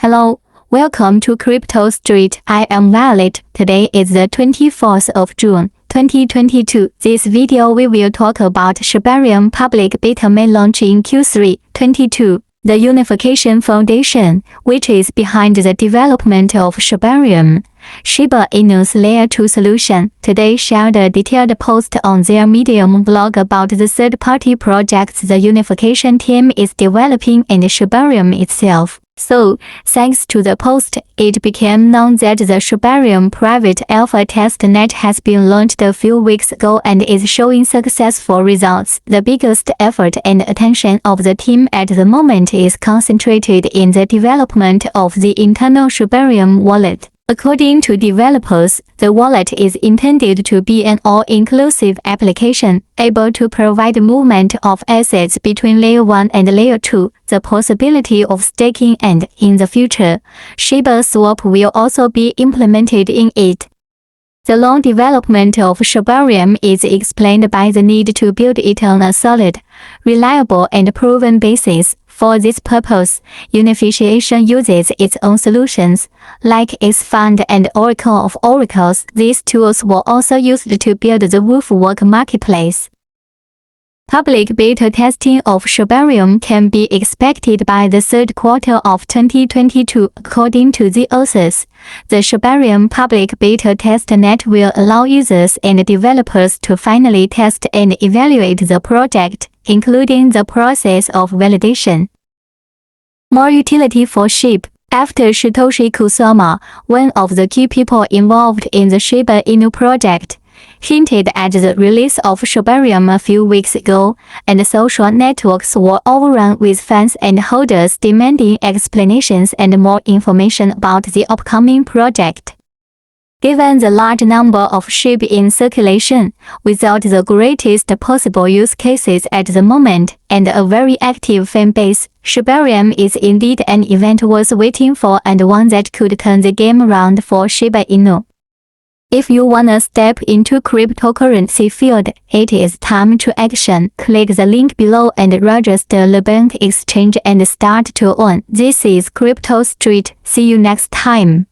Hello, welcome to Crypto Street. I am Violet. Today is the 24th of June, 2022. This video we will talk about Shibarium public beta may launch in Q3 22. The Unification Foundation, which is behind the development of Shibarium, Shiba Inu's Layer 2 solution, today shared a detailed post on their Medium blog about the third-party projects the Unification team is developing and Shibarium itself. So, thanks to the post, it became known that the Shibarium private alpha testnet has been launched a few weeks ago and is showing successful results. The biggest effort and attention of the team at the moment is concentrated in the development of the internal Shibarium wallet. According to developers, the wallet is intended to be an all-inclusive application, able to provide movement of assets between Layer 1 and Layer 2, the possibility of staking, and, in the future, Shiba Swap will also be implemented in it. The long development of Shibarium is explained by the need to build it on a solid, reliable and proven basis. For this purpose, Unification uses its own solutions, like its Fund and Oracle of Oracles. These tools were also used to build the Wolfwork marketplace. Public beta testing of Shibarium can be expected by the third quarter of 2022. According to the authors, the Shibarium public beta testnet will allow users and developers to finally test and evaluate the project, including the process of validation. More utility for SHIB. After Satoshi Kusama, one of the key people involved in the Shiba Inu project, hinted at the release of Shibarium a few weeks ago, and social networks were overrun with fans and holders demanding explanations and more information about the upcoming project. Given the large number of SHIB in circulation, without the greatest possible use cases at the moment, and a very active fan base, Shibarium is indeed an event worth waiting for and one that could turn the game around for Shiba Inu. If you wanna step into cryptocurrency field, it is time to action. Click the link below and register Lbank Exchange and start to earn. This is Crypto Street. See you next time.